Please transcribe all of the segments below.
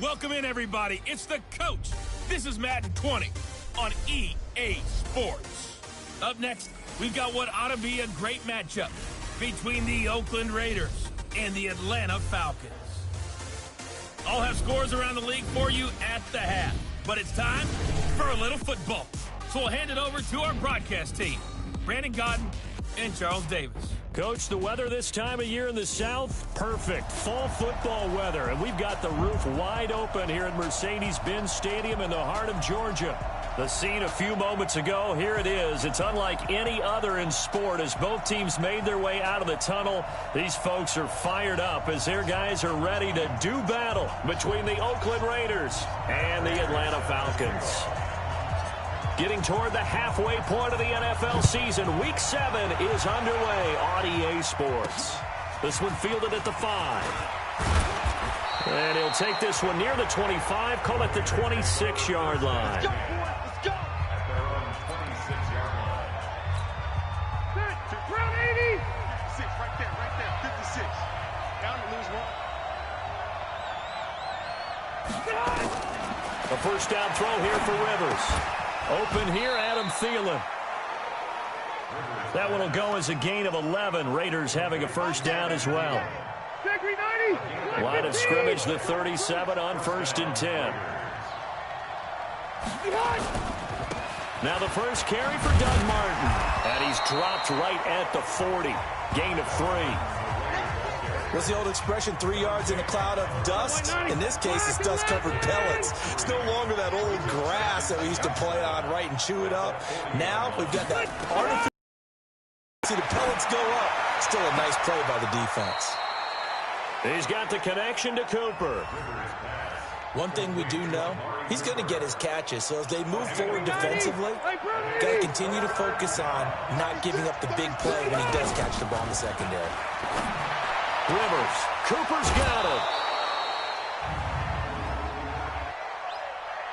Welcome in, everybody. It's the coach. This is Madden 20 on EA Sports. Up next, we've got what ought to be a great matchup between the Oakland Raiders and the Atlanta Falcons. I'll have scores around the league for you at the half, but it's time for a little football. So we'll hand it over to our broadcast team, Brandon Godden and Charles Davis. Coach, the weather this time of year in the South, perfect. Fall football weather, and we've got the roof wide open here at Mercedes-Benz Stadium in the heart of Georgia. The scene a few moments ago, here it is. It's unlike any other in sport as both teams made their way out of the tunnel. These folks are fired up as their guys are ready to do battle between the Oakland Raiders and the Atlanta Falcons. Getting toward the halfway point of the NFL season, Week 7 is underway on EA Sports. This one fielded at the 5. And he'll take this one near the 25, call it the 26-yard line. Let's go! Round 80! 56, right there, 56. Down to lose one. A first down throw here for Rivers. Open here, Adam Thielen. That one will go as a gain of 11. Raiders having a first down as well. Line of scrimmage, the 37 on 1st and 10. Now the first carry for Doug Martin. And he's dropped right at the 40. Gain of 3. What's the old expression, 3 yards in a cloud of dust? In this case, it's dust-covered pellets. It's no longer that old grass that we used to play on, right, and chew it up. Now we've got that artificial. See the pellets go up. Still a nice play by the defense. He's got the connection to Cooper. One thing we do know, he's going to get his catches. So as they move forward defensively, got to continue to focus on not giving up the big play when he does catch the ball in the secondary. Rivers. Cooper's got it.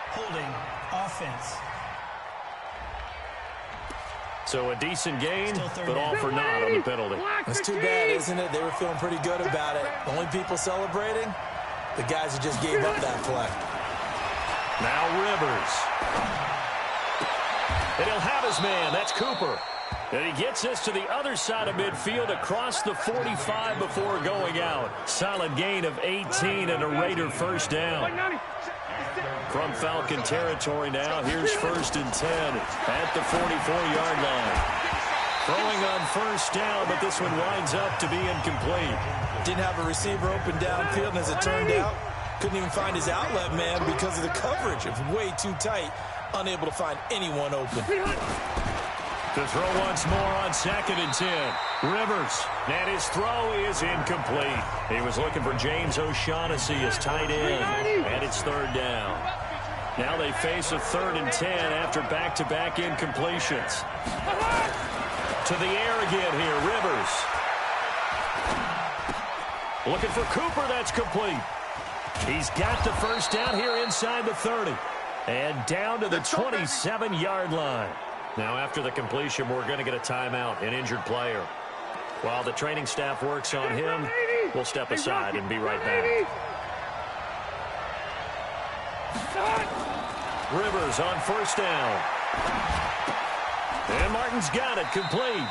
Holding offense. So a decent gain, but all for naught on the penalty. That's too bad, isn't it? They were feeling pretty good about it. Only people celebrating, the guys who just gave up that play. Now Rivers. And he'll have his man. That's Cooper. And he gets this to the other side of midfield across the 45 before going out. Solid gain of 18 and a Raider first down. From Falcon territory now, here's 1st and 10 at the 44-yard line. Throwing on first down, but this one winds up to be incomplete. Didn't have a receiver open downfield, and as it turned out, couldn't even find his outlet man because of the coverage. It was way too tight, unable to find anyone open. To throw once more on 2nd and 10. Rivers. And his throw is incomplete. He was looking for James O'Shaughnessy as tight end. And it's 3rd down. Now they face a 3rd and 10 after back-to-back incompletions. To the air again here. Rivers. Looking for Cooper. That's complete. He's got the first down here inside the 30. And down to the 27-yard line. Now, after the completion, we're going to get a timeout, an injured player. While the training staff works on him, we'll step aside and be right back. Rivers on first down. And Martin's got it, complete.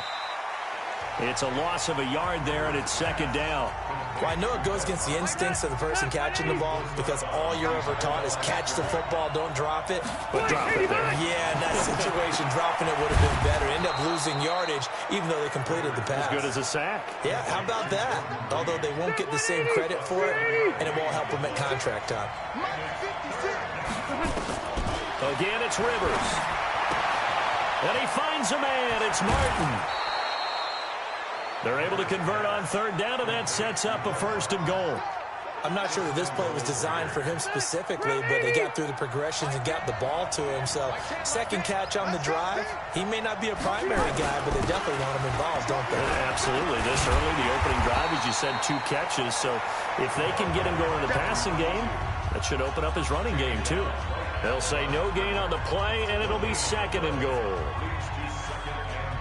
It's a loss of a yard there, and it's 2nd down. Well, I know it goes against the instincts of the person catching the ball because all you're ever taught is catch the football, don't drop it. But drop it there. Yeah, in that situation, dropping it would have been better. End up losing yardage, even though they completed the pass. As good as a sack. Yeah, how about that? Although they won't get the same credit for it, and it won't help them at contract time. Again, it's Rivers. And he finds a man. It's Martin. They're able to convert on 3rd down, and that sets up a 1st and goal. I'm not sure that this play was designed for him specifically, but they got through the progressions and got the ball to him. So, 2nd catch on the drive. He may not be a primary guy, but they definitely want him involved, don't they? Absolutely. This early, the opening drive, as you said, 2 catches. So, if they can get him going in the passing game, that should open up his running game, too. They'll say no gain on the play, and it'll be 2nd and goal.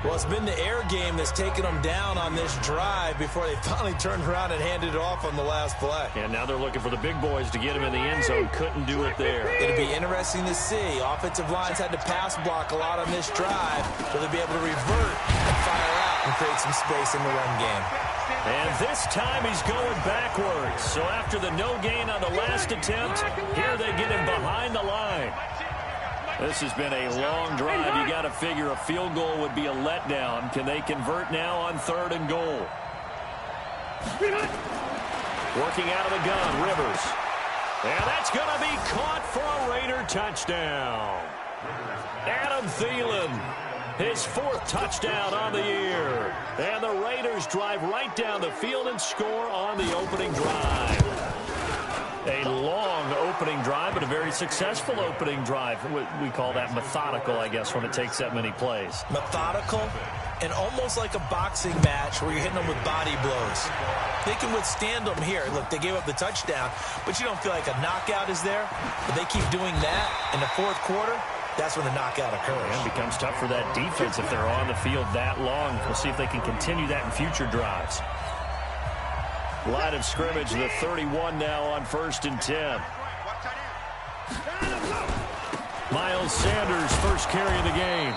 Well, it's been the air game that's taken them down on this drive before they finally turned around and handed it off on the last play. And now they're looking for the big boys to get him in the end zone. Couldn't do it there. It'll be interesting to see. Offensive lines had to pass block a lot on this drive. Will they be able to revert and fire out and create some space in the run game? And this time he's going backwards. So after the no gain on the last attempt, here they get him behind the line. This has been a long drive. You got to figure a field goal would be a letdown. Can they convert now on 3rd and goal? Working out of the gun, Rivers. And that's going to be caught for a Raider touchdown. Adam Thielen, his 4th touchdown on the year. And the Raiders drive right down the field and score on the opening drive. A long opening drive, but a very successful opening drive. We call that methodical, I guess, when it takes that many plays. Methodical and almost like a boxing match where you're hitting them with body blows. They can withstand them here. Look, they gave up the touchdown, but you don't feel like a knockout is there. But they keep doing that in the 4th quarter. That's when the knockout occurs. And it becomes tough for that defense if they're on the field that long. We'll see if they can continue that in future drives. Line of scrimmage, the 31 now on 1st and 10. Miles Sanders, first carry of the game.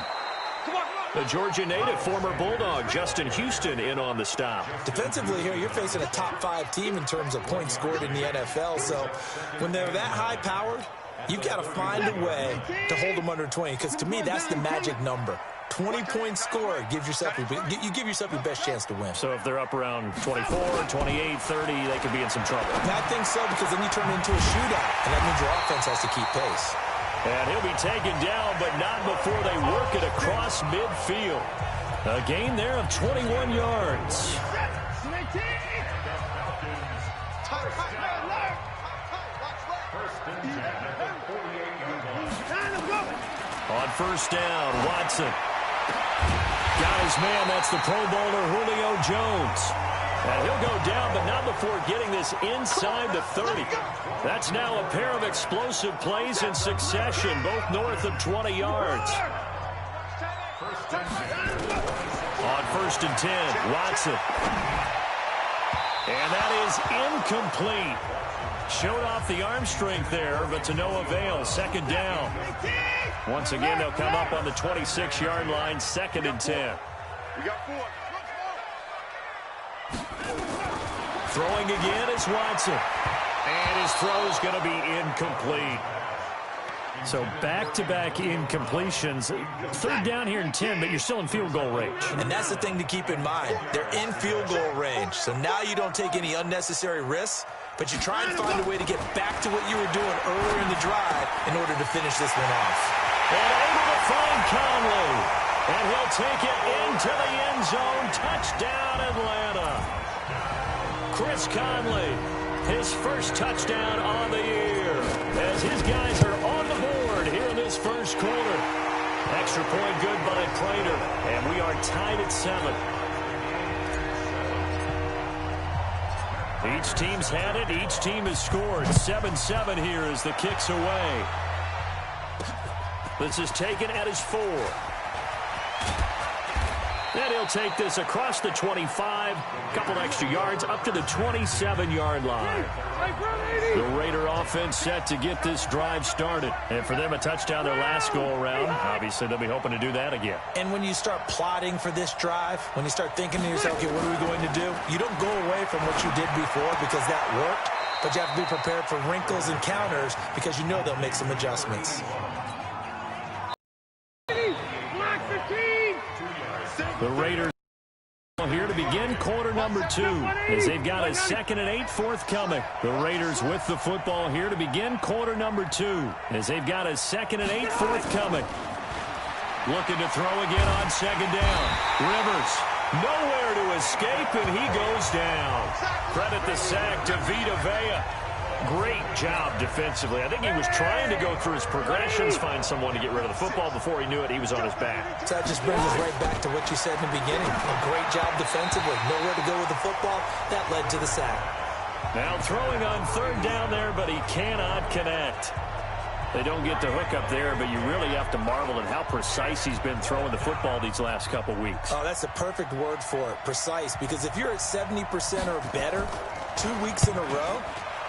The Georgia native, former Bulldog, Justin Houston, in on the stop. Defensively here, you're facing a top 5 team in terms of points scored in the NFL. So when they're that high-powered, you've got to find a way to hold them under 20. Because to me, that's the magic number. 20 points scored, you give yourself your best chance to win. So if they're up around 24, 28, 30, they could be in some trouble. And I think so, because then you turn it into a shootout, and that means your offense has to keep pace. And he'll be taken down, but not before they work it across midfield. A gain there of 21 yards. On 1st down, Watson. Got his man, that's the Pro Bowler Julio Jones. And he'll go down, but not before getting this inside the 30. That's now a pair of explosive plays in succession, both north of 20 yards. On 1st and 10, Watson. And that is incomplete. Showed off the arm strength there, but to no avail. 2nd down. Once again, they'll come up on the 26-yard line, 2nd and 10. Throwing again is Watson. And his throw is going to be incomplete. So back-to-back incompletions. 3rd down here in 10, but you're still in field goal range. And that's the thing to keep in mind. They're in field goal range. So now you don't take any unnecessary risks, but you try and find a way to get back to what you were doing earlier in the drive in order to finish this one off. And able to find Conley. And he'll take it into the end zone. Touchdown, Atlanta. Chris Conley, his first touchdown on the year, as his guys are on the board here in this 1st quarter. Extra point good by Prater, and we are tied at 7. Each team's had it. Each team has scored. 7-7 here as the kick's away. This is taken at his 4. And he'll take this across the 25, couple extra yards, up to the 27-yard line. The Raider offense set to get this drive started. And for them, a touchdown their last go-around. Obviously, they'll be hoping to do that again. And when you start plotting for this drive, when you start thinking to yourself, okay, what are we going to do? You don't go away from what you did before because that worked, but you have to be prepared for wrinkles and counters because you know they'll make some adjustments. The Raiders here to begin quarter number 2 as they've got a 2nd and 8 forthcoming. The Raiders with the football here to begin quarter number 2 as they've got a 2nd and 8 forthcoming. Looking to throw again on 2nd down. Rivers nowhere to escape, and he goes down. Credit the sack to Vita Vea. Great job defensively. I think he was trying to go through his progressions, find someone to get rid of the football. Before he knew it, he was on his back. So that just brings us right back to what you said in the beginning. A great job defensively. Nowhere to go with the football. That led to the sack. Now throwing on 3rd down there, but he cannot connect. They don't get the hook up there, but you really have to marvel at how precise he's been throwing the football these last couple weeks. Oh, that's a perfect word for it, precise, because if you're at 70% or better 2 weeks in a row,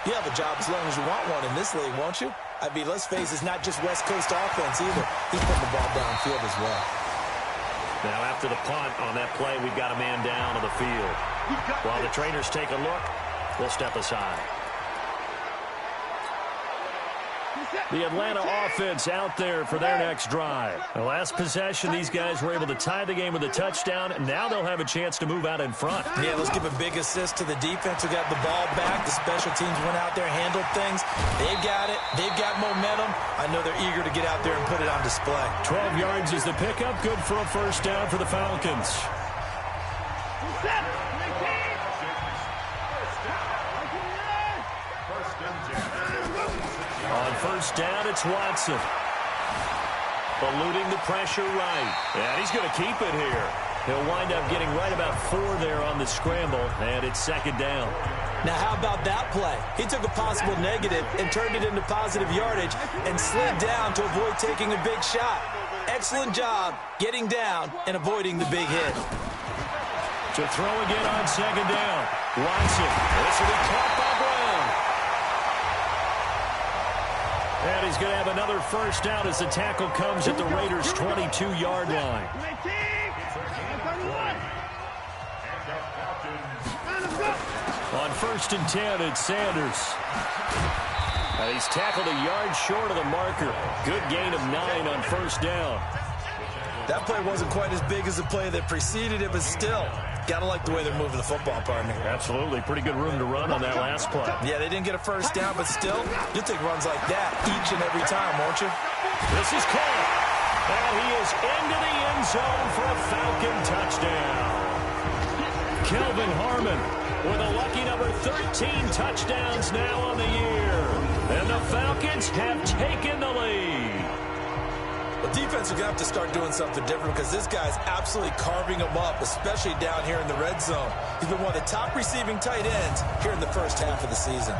you have a job as long as you want one in this league, won't you? I mean, let's face it, it's not just West Coast offense either. He's putting the ball downfield as well. Now after the punt on that play, we've got a man down on the field. While the trainers take a look, we'll step aside. The Atlanta offense out there for their next drive. The last possession, these guys were able to tie the game with a touchdown, and now they'll have a chance to move out in front. Yeah, let's give a big assist to the defense who got the ball back. The special teams went out there, handled things. They've got it. They've got momentum. I know they're eager to get out there and put it on display. 12 yards is the pickup. Good for a first down for the Falcons. On first down, it's Watson. Eluding the pressure right. And he's going to keep it here. He'll wind up getting right about 4 there on the scramble, and it's second down. Now, how about that play? He took a possible negative and turned it into positive yardage and slid down to avoid taking a big shot. Excellent job getting down and avoiding the big hit. To throw again on second down. Watson. This will be caught by Brown. And he's going to have another first down as the tackle comes at the Raiders' 22-yard line. On first and 10, it's Sanders. He's tackled a yard short of the marker. Good gain of 9 on first down. That play wasn't quite as big as the play that preceded it, but still, got to like the way they're moving the football, partner. Absolutely. Pretty good room to run on that last play. Yeah, they didn't get a first down, but still, you'll take runs like that each and every time, won't you? This is caught. And he is into the end zone for a Falcon touchdown. Kelvin Harmon with a lucky number 13 touchdowns now on the year. And the Falcons have taken the lead. The defense are going to have to start doing something different because this guy's absolutely carving them up, especially down here in the red zone. He's been one of the top receiving tight ends here in the first half of the season.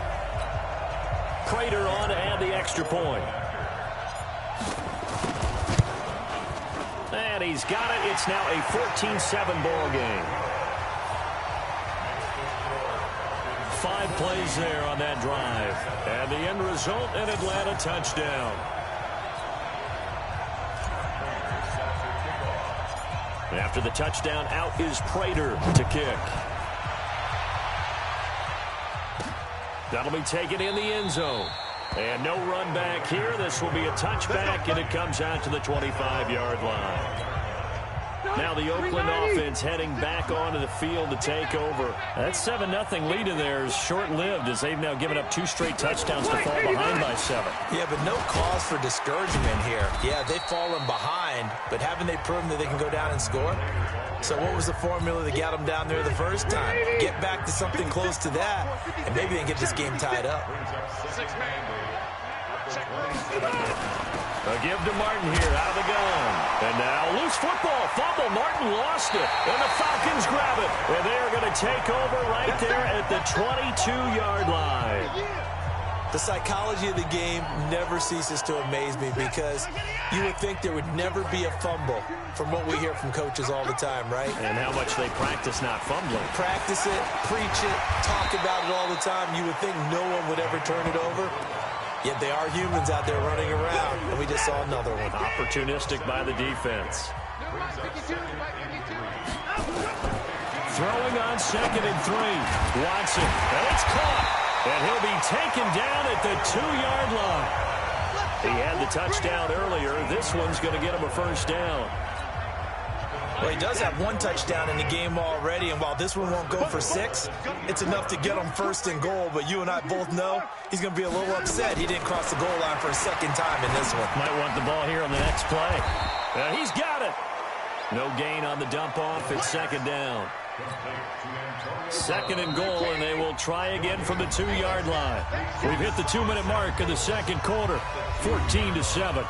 Prater on to add the extra point. And he's got it. It's now a 14-7 ball game. 5 plays there on that drive. And the end result, an Atlanta touchdown. After the touchdown, out is Prater to kick. That'll be taken in the end zone. And no run back here. This will be a touchback, and it comes out to the 25-yard line. Now the Oakland offense heading back onto the field to take over. That 7-0 lead in there is short-lived as they've now given up 2 straight touchdowns to fall behind by 7. Yeah, but no cause for discouragement here. Yeah, they've fallen behind, but haven't they proven that they can go down and score? So what was the formula that got them down there the first time? Get back to something close to that, and maybe they can get this game tied up. A give to Martin here, out of the gun. And now loose football, fumble. Martin lost it, and the Falcons grab it. And they are going to take over right there at the 22-yard line. The psychology of the game never ceases to amaze me because you would think there would never be a fumble from what we hear from coaches all the time, right? And how much they practice not fumbling. Practice it, preach it, talk about it all the time. You would think no one would ever turn it over. Yet they are humans out there running around, and we just saw another one. Opportunistic by the defense. Throwing on second and 3. Watson, and it's caught. And he'll be taken down at the 2-yard line. He had the touchdown earlier. This one's going to get him a first down. Well, he does have 1 touchdown in the game already, and while this one won't go for 6, it's enough to get him first and goal. But you and I both know he's going to be a little upset he didn't cross the goal line for a second time in this one. Might want the ball here on the next play. He's got it. No gain on the dump off. It's second down. Second and goal, and they will try again from the 2-yard line. We've hit the 2-minute mark of the second quarter. 14-7.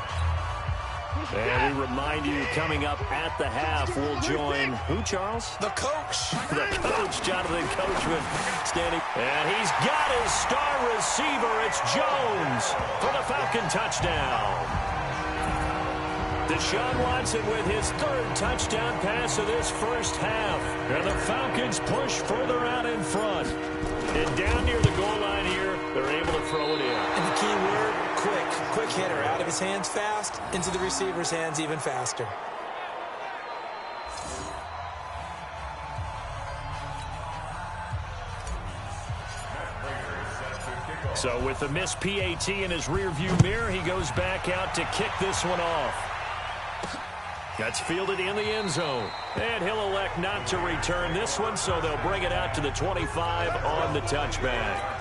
And we remind you, coming up at the half, we'll join who, Charles? The coach. The coach, Jonathan Coachman, standing. And he's got his star receiver. It's Jones for the Falcon touchdown. Deshaun Watson with his third touchdown pass of this first half. And the Falcons push further out in front. And down near the goal line here, they're able to throw it in. And the key word, quick. Quick hitter. Out of his hands fast, into the receiver's hands even faster. So with the missed PAT in his rearview mirror, he goes back out to kick this one off. That's fielded in the end zone. And he'll elect not to return this one, so they'll bring it out to the 25 on the touchback.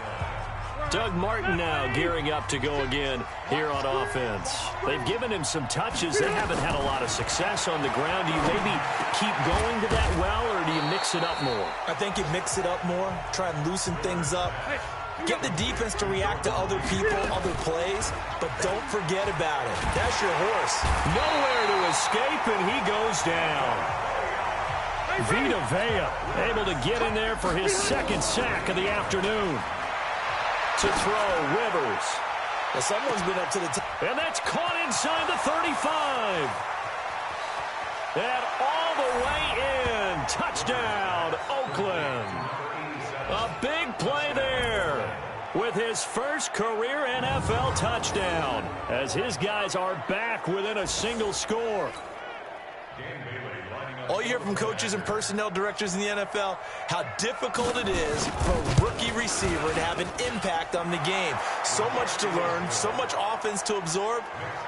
Doug Martin now gearing up to go again here on offense. They've given him some touches. They haven't had a lot of success on the ground. Do you maybe keep going to that well, or do you mix it up more? I think you mix it up more, try and loosen things up. Get the defense to react to other people, other plays, but don't forget about it. That's your horse. Nowhere to escape, and he goes down. Vita Vea able to get in there for his second sack of the afternoon. To throw, Rivers. Well, someone's been up to the top. And that's caught inside the 35. And all the way in. Touchdown, Oakland. A big play there with his first career NFL touchdown as his guys are back within a single score. All you hear from coaches and personnel directors in the NFL, how difficult it is for a rookie receiver to have an impact on the game. So much to learn, so much offense to absorb.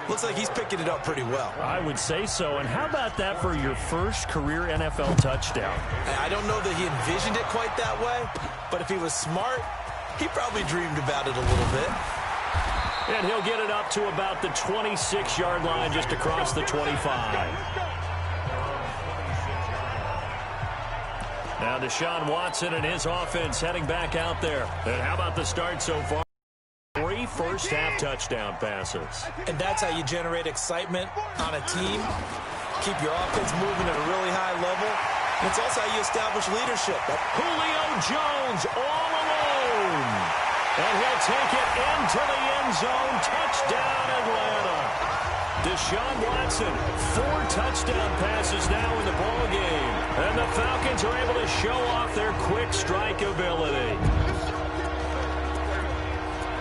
Looks like he's picking it up pretty well. I would say so. And how about that for your first career NFL touchdown? I don't know that he envisioned it quite that way, but if he was smart, he probably dreamed about it a little bit. And he'll get it up to about the 26-yard line just across the 25. Now Deshaun Watson and his offense heading back out there. And how about the start so far? 3 first-half touchdown passes. And that's how you generate excitement on a team. Keep your offense moving at a really high level. And it's also how you establish leadership. Julio Jones all alone. And he'll take it into the end zone. Touchdown, Atlanta. Deshaun Watson, 4 touchdown passes now in the ballgame. And the Falcons are able to show off their quick strike ability.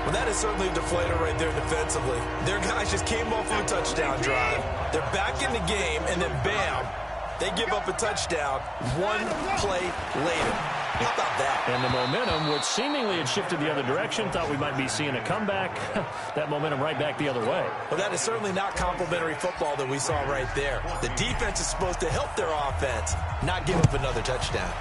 Well, that is certainly a deflator right there defensively. Their guys just came off of a touchdown drive. They're back in the game, and then bam, they give up a touchdown 1 play later. How about that? And the momentum, which seemingly had shifted the other direction, thought we might be seeing a comeback. That momentum right back the other way. Well, that is certainly not complimentary football that we saw right there. The defense is supposed to help their offense, not give up another touchdown.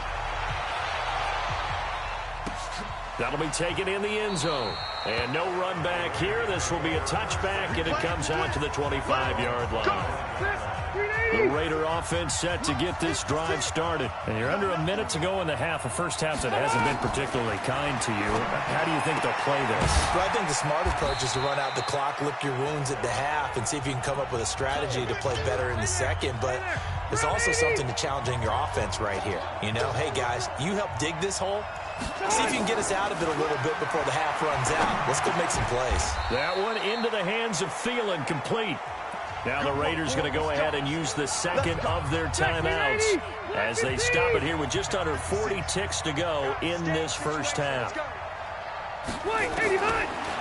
That'll be taken in the end zone. And no run back here. This will be a touchback, and it comes out to the 25-yard line. The Raider offense set to get this drive started. And you're under a minute to go in the half. A first half that hasn't been particularly kind to you. How do you think they'll play this? Well, I think the smart approach is to run out the clock, lick your wounds at the half, and see if you can come up with a strategy to play better in the second. But there's also something to challenging your offense right here. You know, hey, guys, you help dig this hole. See if you can get us out of it a little bit before the half runs out. Let's go make some plays. That one into the hands of Thielen, complete. Now the Raiders going to go ahead and use the second of their timeouts as they stop it here with just under 40 ticks to go in this first half.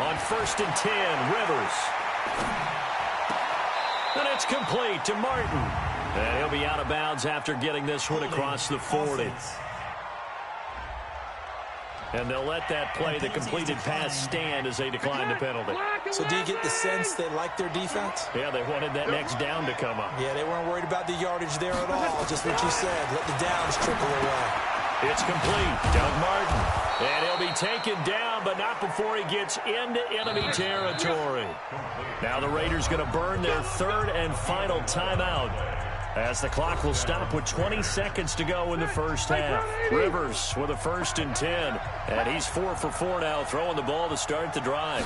On 1st and 10, Rivers. And it's complete to Martin. And he'll be out of bounds after getting this one across the 40. And they'll let that play, the completed pass, stand as they decline the penalty. So do you get the sense they like their defense? Yeah, they wanted that next down to come up. Yeah, they weren't worried about the yardage there at all. Just what you said. Let the downs trickle away. It's complete. Doug Martin. And he'll be taken down, but not before he gets into enemy territory. Now the Raiders going to burn their 3rd and final timeout, as the clock will stop with 20 seconds to go in the first half. Rivers with a 1st and 10. And he's 4 for 4 now, throwing the ball to start the drive.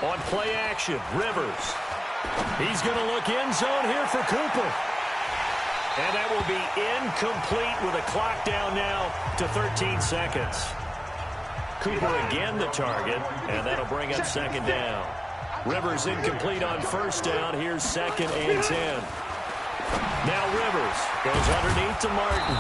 On play action, Rivers. He's going to look end zone here for Cooper. And that will be incomplete with a clock down now to 13 seconds. Cooper again the target, and that'll bring up second down. Rivers incomplete on first down. Here's 2nd and 10. Now Rivers goes underneath to Martin.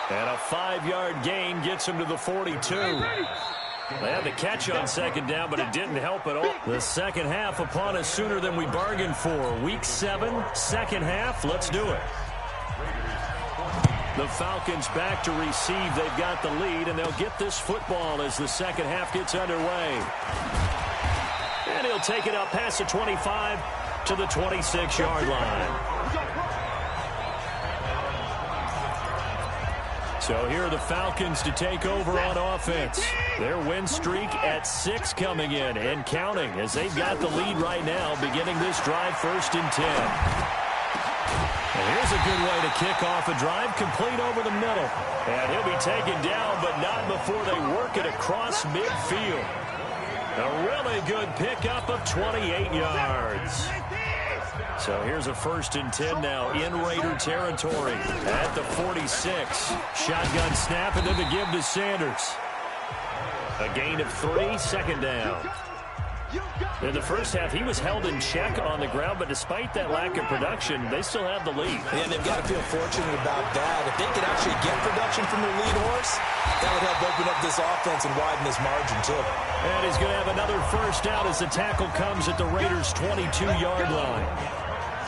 And a 5-yard gain gets him to the 42. They had the catch on second down, but it didn't help at all. The second half upon us sooner than we bargained for. Week 7, second half. Let's do it. The Falcons back to receive. They've got the lead, and they'll get this football as the second half gets underway. And he'll take it up past the 25 to the 26-yard line. So here are the Falcons to take over on offense. Their win streak at 6 coming in and counting as they've got the lead right now, beginning this drive 1st and 10. And here's a good way to kick off a drive, complete over the middle. And he'll be taken down, but not before they work it across midfield. A really good pickup of 28 yards. So here's a 1st and 10 now in Raider territory at the 46. Shotgun snap and then the give to Sanders. A gain of 3, second down. In the first half, he was held in check on the ground, but despite that lack of production, they still have the lead. Yeah, they've got to feel fortunate about that. If they could actually get production from their lead horse, that would help open up this offense and widen this margin, too. And he's going to have another first down as the tackle comes at the Raiders' 22-yard line.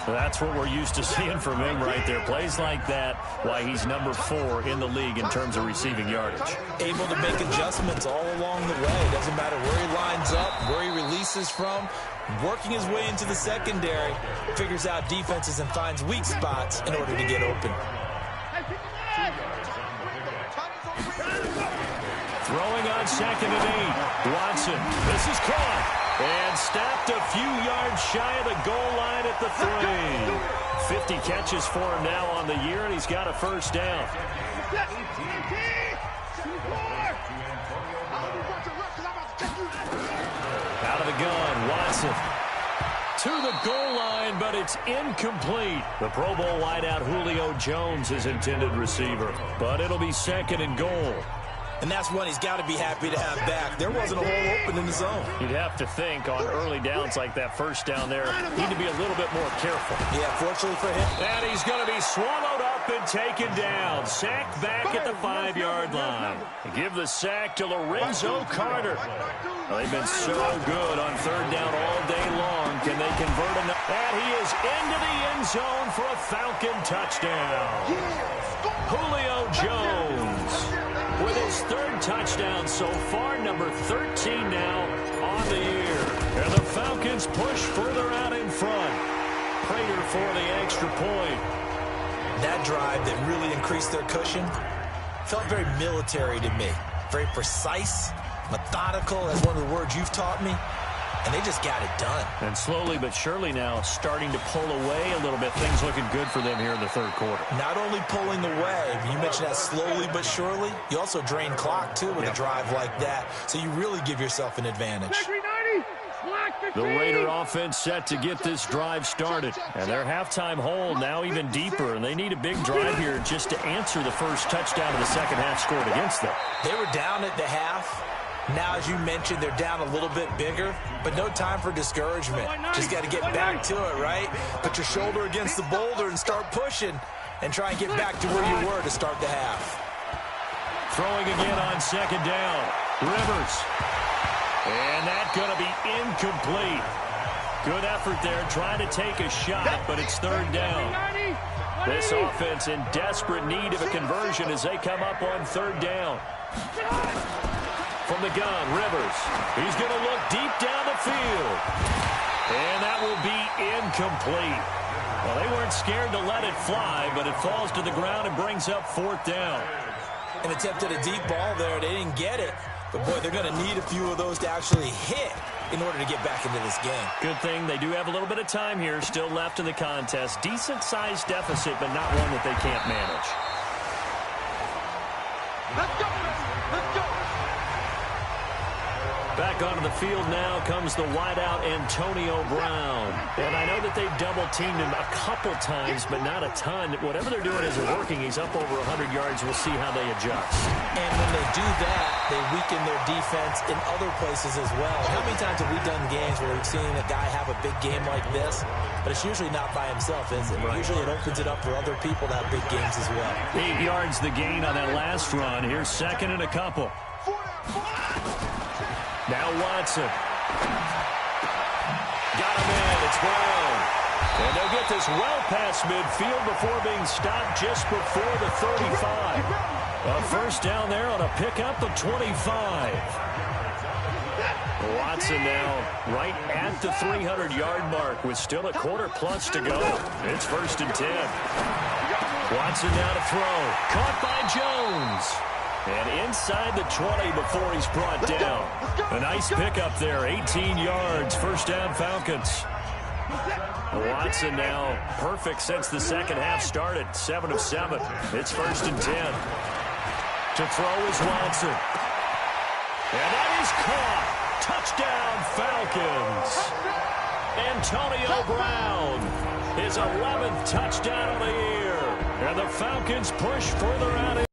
That's what we're used to seeing from him right there. Plays like that, why he's number 4 in the league in terms of receiving yardage. Able to make adjustments all along the way. Doesn't matter where he lines up, where he releases from. Working his way into the secondary, figures out defenses and finds weak spots in order to get open. Throwing on 2nd and 8. Watson, this is caught. And stopped a few yards shy of the goal line at the 3. 50 catches for him now on the year, and he's got a first down. Out of the gun, Watson. To the goal line, but it's incomplete. The Pro Bowl wideout Julio Jones is intended receiver, but it'll be 2nd and goal. And that's one he's got to be happy to have back. There wasn't a hole open in the zone. You'd have to think on early downs like that first down there, need to be a little bit more careful. Yeah, fortunately for him. And he's going to be swallowed up and taken down. Sacked back at the 5-yard line. Give the sack to Lorenzo Carter. Well, they've been so good on 3rd down all day long. Can they convert him? And he is into the end zone for a Falcon touchdown. Julio Jones with his 3rd touchdown so far, number 13 now on the year. And the Falcons push further out in front. Prater for the extra point. That drive that really increased their cushion felt very military to me. Very precise, methodical, that's one of the words you've taught me. And they just got it done. And slowly but surely now starting to pull away a little bit. Things looking good for them here in the 3rd quarter. Not only pulling away, you mentioned that slowly but surely. You also drain clock, too, with a drive like that. So you really give yourself an advantage. The Raider offense set to get this drive started. And their halftime hole now even deeper. And they need a big drive here just to answer the first touchdown of the second half scored against them. They were down at the half. Now, as you mentioned, they're down a little bit bigger, but no time for discouragement. Just got to get back to it, right? Put your shoulder against the boulder and start pushing and try and get back to where you were to start the half. Throwing again on 2nd down. Rivers. And that's going to be incomplete. Good effort there, trying to take a shot, but it's 3rd down. This offense in desperate need of a conversion as they come up on 3rd down. From the gun, Rivers. He's going to look deep down the field. And that will be incomplete. Well, they weren't scared to let it fly, but it falls to the ground and brings up 4th down. An attempt at a deep ball there. They didn't get it. But, boy, they're going to need a few of those to actually hit in order to get back into this game. Good thing they do have a little bit of time here still left in the contest. Decent-sized deficit, but not one that they can't manage. Let's go. Let's go. Back onto the field now comes the wideout Antonio Brown. And I know that they've double-teamed him a couple times, but not a ton. Whatever they're doing isn't working. He's up over 100 yards. We'll see how they adjust. And when they do that, they weaken their defense in other places as well. How many times have we done games where we've seen a guy have a big game like this? But it's usually not by himself, is it? Right. Usually it opens it up for other people to have big games as well. 8 yards the gain on that last run. Here's second and a couple. Now Watson. Got him in. It's Brown. And they'll get this well past midfield before being stopped just before the 35. A first down there on a pickup of 25. Watson now right at the 300-yard mark with still a quarter plus to go. It's first and 10. Watson now to throw. Caught by Jones. And inside the 20 before he's brought down. A nice pickup there, 18 yards, first down Falcons. Watson now perfect since the second half started, 7 of 7. It's first and 10. To throw is Watson. And that is caught. Touchdown Falcons. Antonio Brown, his 11th touchdown of the year. And the Falcons push further out.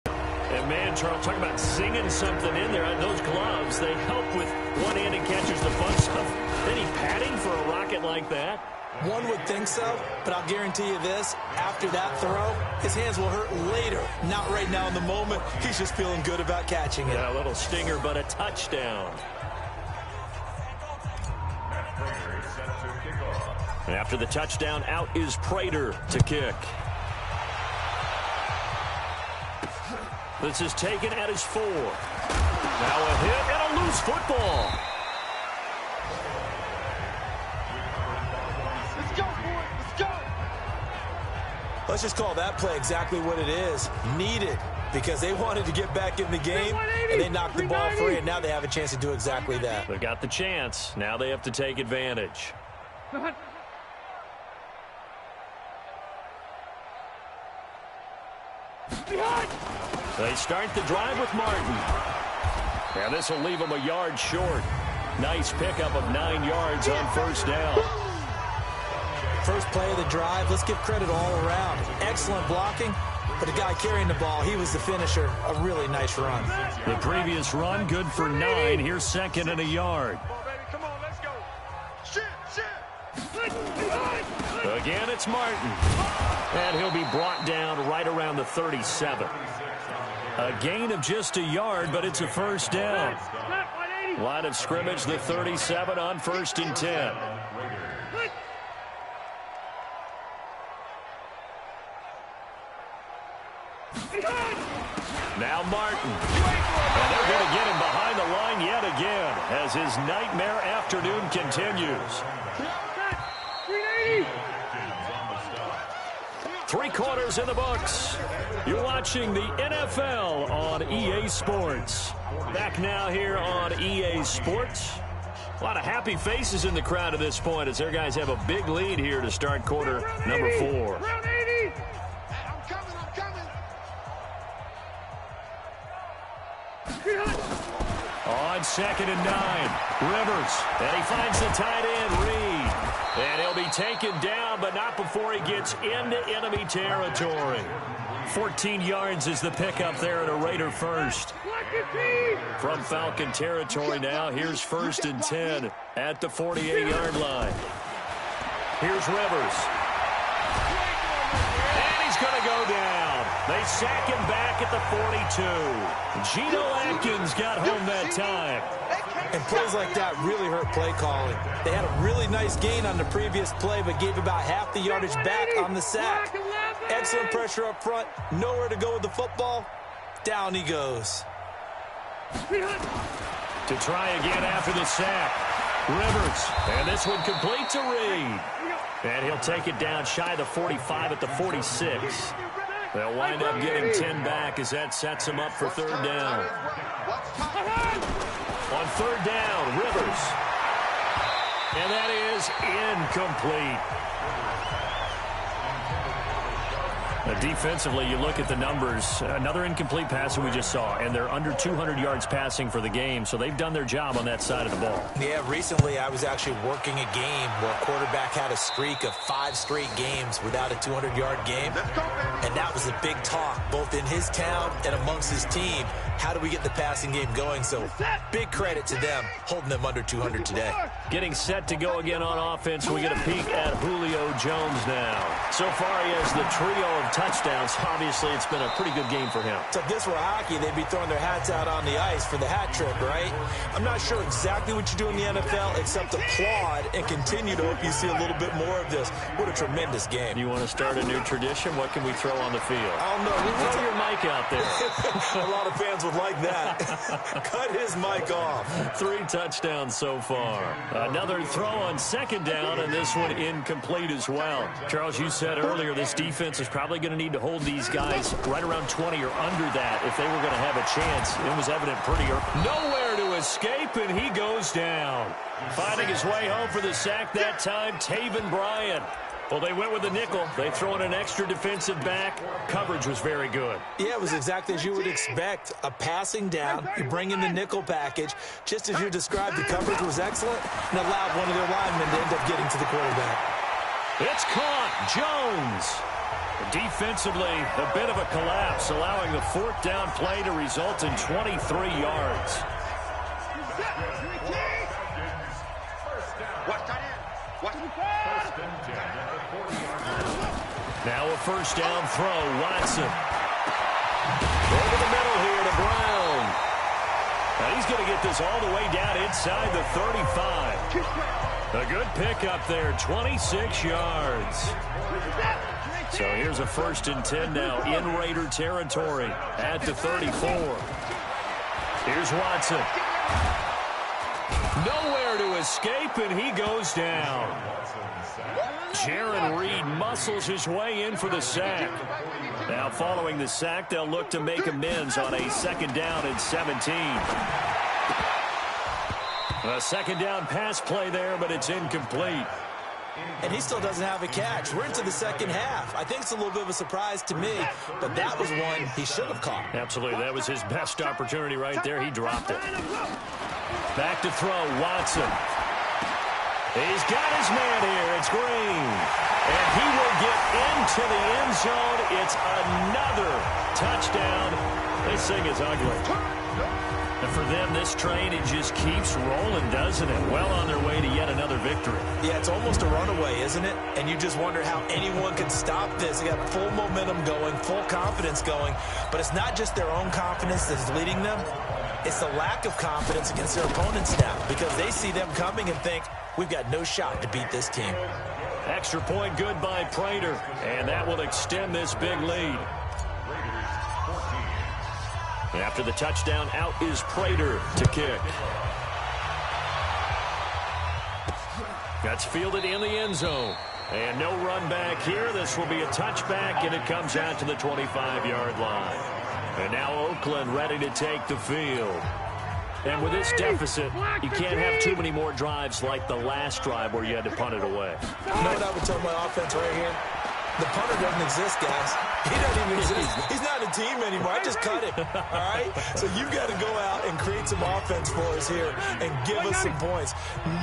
And man, Charles, talk about singing something in there. Those gloves, they help with one-handed catches the fun stuff. Any padding for a rocket like that? One would think so, but I'll guarantee you this. After that throw, his hands will hurt later. Not right now in the moment. He's just feeling good about catching it. Yeah, a little stinger, but a touchdown. After the touchdown, out is Prater to kick. This is taken at his 4. Now a hit and a loose football. Let's go, boy. Let's go. Let's just call that play exactly what it is. Needed, because they wanted to get back in the game, and they knocked the ball free, and now they have a chance to do exactly that. They've got the chance. Now they have to take advantage. They start the drive with Martin. And this will leave them a yard short. Nice pickup of 9 yards on first down. First play of the drive, let's give credit all around. Excellent blocking, but the guy carrying the ball, he was the finisher. A really nice run. The previous run, good for 9. Here's second and a yard. Come on, let's go. Shit. Again, it's Martin. And he'll be brought down right around the 37. A gain of just a yard, but it's a first down. Line of scrimmage, the 37 on first and 10. Now Martin. And they're going to get him behind the line yet again as his nightmare afternoon continues. 3 quarters in the books. You're watching the NFL on EA Sports. Back now here on EA Sports. A lot of happy faces in the crowd at this point as their guys have a big lead here to start quarter number 4. I'm coming. On second and 9, Rivers. And he finds the tight end, Reed. And he'll be taken down, but not before he gets into enemy territory. 14 yards is the pickup there at a Raider first. From Falcon territory now, here's first and 10 at the 48-yard line. Here's Rivers. And he's going to go down. They sack him back at the 42. Geno Atkins got home that time. And plays like that really hurt play calling. They had a really nice gain on the previous play, but gave about half the yardage back on the sack. Excellent pressure up front. Nowhere to go with the football. Down he goes. To try again after the sack. Rivers. And this one complete to Reed. And he'll take it down shy of the 45 at the 46. They'll wind up getting 10 back as that sets them up for third down. On third down, Rivers. And that is incomplete. A Defensively, you look at the numbers. Another incomplete pass that we just saw, and they're under 200 yards passing for the game, so they've done their job on that side of the ball. Yeah, recently I was actually working a game where a quarterback had a streak of 5 straight games without a 200-yard game, and that was a big talk, both in his town and amongst his team. How do we get the passing game going? So big credit to them, holding them under 200 today. Getting set to go again on offense. We get a peek at Julio Jones now. So far, he has the trio of touchdowns. Obviously, it's been a pretty good game for him. So if this were hockey, they'd be throwing their hats out on the ice for the hat trick, right? I'm not sure exactly what you do in the NFL except applaud and continue to hope you see a little bit more of this. What a tremendous game. You want to start a new tradition? What can we throw on the field? I don't know. Throw your mic out there. A lot of fans would like that. Cut his mic off. 3 touchdowns so far. Another throw on second down, and this one incomplete as well. Charles, you said earlier this defense is probably going to need to hold these guys right around 20 or under that if they were going to have a chance. It was evident pretty early. Nowhere to escape, and he goes down. Finding his way home for the sack that time, Taven Bryan. Well, they went with the nickel. They throw in an extra defensive back. Coverage was very good. Yeah, it was exactly as you would expect. A passing down, you bring in the nickel package. Just as you described, the coverage was excellent and allowed one of their linemen to end up getting to the quarterback. It's caught. Jones. Defensively, a bit of a collapse, allowing the 4th down play to result in 23 yards. Now a first down throw, Watson. Over the middle here to Brown. Now he's going to get this all the way down inside the 35. A good pickup there, 26 yards. So here's a 1st and 10 now in Raider territory at the 34. Here's Watson. Nowhere to escape, and he goes down. Jaron Reed muscles his way in for the sack. Now following the sack, they'll look to make amends on a 2nd down and 17. A 2nd down pass play there, but it's incomplete. And he still doesn't have a catch. We're into the second half. I think it's a little bit of a surprise to me, but that was one he should have caught. Absolutely. That was his best opportunity right there. He dropped it. Back to throw, Watson. He's got his man here. It's Green. And he will get into the end zone. It's another touchdown. This thing is ugly. And for them, this train, it just keeps rolling, doesn't it? Well on their way to yet another victory. Yeah, it's almost a runaway, isn't it? And you just wonder how anyone could stop this. They got full momentum going, full confidence going. But it's not just their own confidence that's leading them. It's the lack of confidence against their opponents now because they see them coming and think, we've got no shot to beat this team. Extra point good by Prater, and that will extend this big lead. After the touchdown, out is Prater to kick. That's fielded in the end zone. And no run back here. This will be a touchback, and it comes out to the 25-yard line. And now Oakland ready to take the field. And with this deficit, you can't have too many more drives like the last drive where you had to punt it away. You know what I would tell my offense right here? The punter doesn't exist, guys. He doesn't even exist. He's not a team anymore. I just cut it, all right? So you've got to go out and create some offense for us here and give us some points.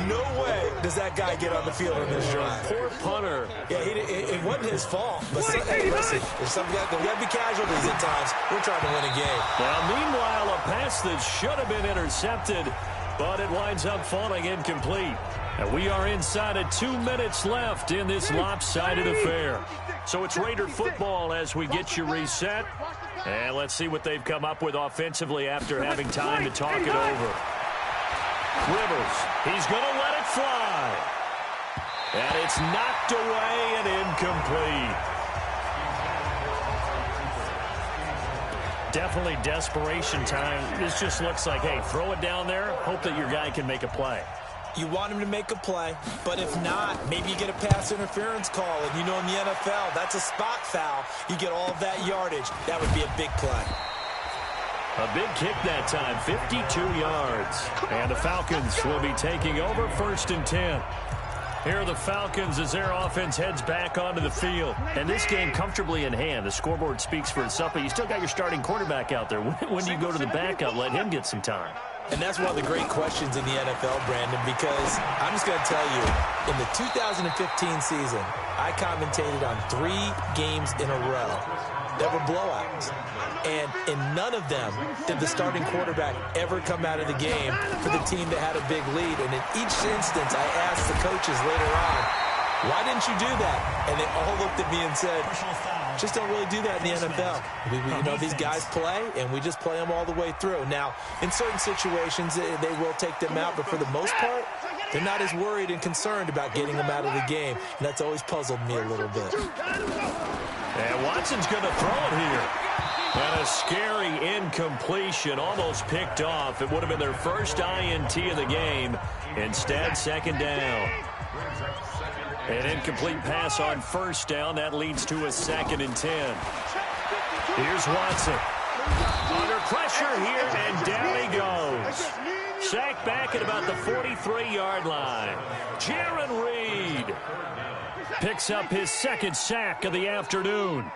No way does that guy get on the field on this drive. Poor punter. Yeah, it wasn't his fault. But hey, listen, there's got to be casualties at times. We're trying to win a game. Well, meanwhile, a pass that should have been intercepted, but it winds up falling incomplete. And we are inside of 2 minutes left in this lopsided affair. So it's Raider football as we get you reset. And let's see what they've come up with offensively after having time to talk it over. Rivers, he's going to let it fly. And it's knocked away and incomplete. Definitely desperation time. This just looks like, hey, throw it down there, hope that your guy can make a play. You want him to make a play, but if not, maybe you get a pass interference call. And you know in the NFL, that's a spot foul. You get all of that yardage. That would be a big play. A big kick that time, 52 yards. And the Falcons will be taking over 1st and 10. Here are the Falcons as their offense heads back onto the field. And this game comfortably in hand. The scoreboard speaks for itself, but you still got your starting quarterback out there. When do you go to the backup, let him get some time? And that's one of the great questions in the NFL, Brandon, because I'm just going to tell you, in the 2015 season, I commentated on 3 games in a row that were blowouts. And in none of them did the starting quarterback ever come out of the game for the team that had a big lead. And in each instance, I asked the coaches later on, why didn't you do that? And they all looked at me and said, just don't really do that in the NFL. You know, these guys play, and we just play them all the way through. Now, in certain situations, they will take them out, but for the most part, they're not as worried and concerned about getting them out of the game. And that's always puzzled me a little bit. And Watson's going to throw it here. And a scary incompletion, almost picked off. It would have been their first INT of the game. Instead, second down. An incomplete pass on first down. That leads to a 2nd and 10. Here's Watson. Under pressure here, and down he goes. Sacked back at about the 43-yard line. Jaron Reed picks up his 2nd sack of the afternoon.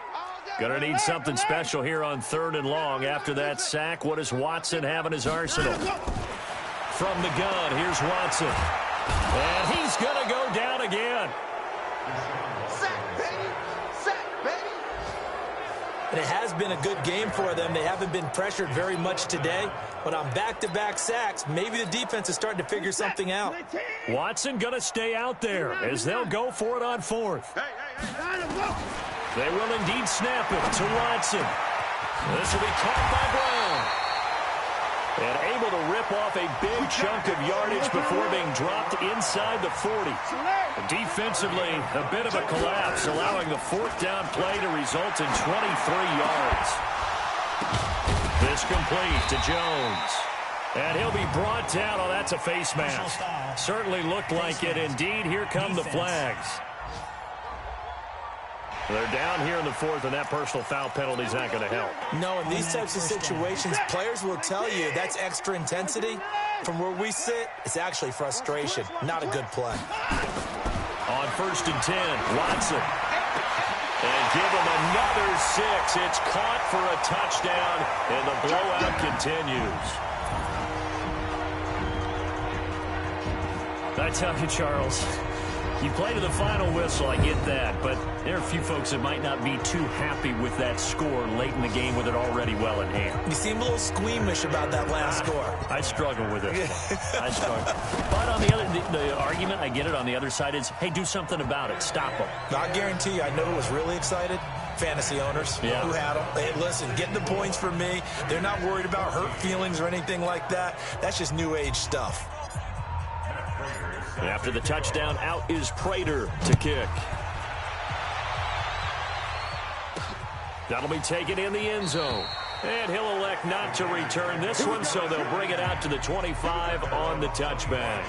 Gonna need something special here on 3rd and long. After that sack, what does Watson have in his arsenal? From the gun, here's Watson. And he's gonna go down again. Sack, baby! Sack, baby! And it has been a good game for them. They haven't been pressured very much today. But on back-to-back sacks, maybe the defense is starting to figure something out. Watson gonna stay out there as they'll go for it on 4th. They will indeed snap it to Watson. This will be caught by Brown. And able to rip off a big chunk of yardage before being dropped inside the 40. Defensively, a bit of a collapse, allowing the 4th down play to result in 23 yards. This complete to Jones. And he'll be brought down. Oh, that's a face mask. Certainly looked like it. Indeed, here come the flags. They're down here in the 4th, and that personal foul penalty is not going to help. No, in these types of situations, players will tell you that's extra intensity. From where we sit, it's actually frustration. Not a good play. On 1st and 10, Watson. And give him another 6. It's caught for a touchdown, and the blowout continues. I tell you, Charles, you play to the final whistle, I get that, but there are a few folks that might not be too happy with that score late in the game with it already well in hand. You seem a little squeamish about that last score. I struggle with it. I struggle. But on the argument, I get it, on the other side is, hey, do something about it. Stop them. I guarantee you, I know who was really excited. Fantasy owners who had them. Hey, listen, getting the points for me. They're not worried about hurt feelings or anything like that. That's just new age stuff. After the touchdown, out is Prater to kick. That'll be taken in the end zone. And he'll elect not to return this one, so they'll bring it out to the 25 on the touchback.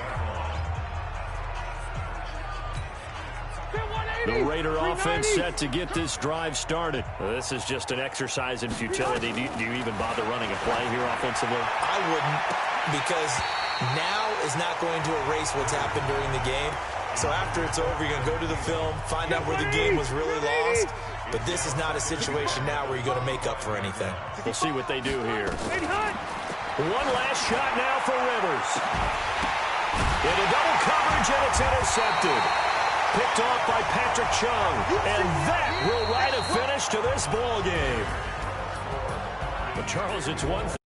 The Raider offense set to get this drive started. This is just an exercise in futility. Do you even bother running a play here offensively? I wouldn't, because now is not going to erase what's happened during the game. So after it's over, you're going to go to the film, find out where the game was really lost. But this is not a situation now where you're going to make up for anything. We'll see what they do here. One last shot now for Rivers. Into double coverage, and it's intercepted. Picked off by Patrick Chung. And that will write a finish to this ball game. But Charles, it's one thing.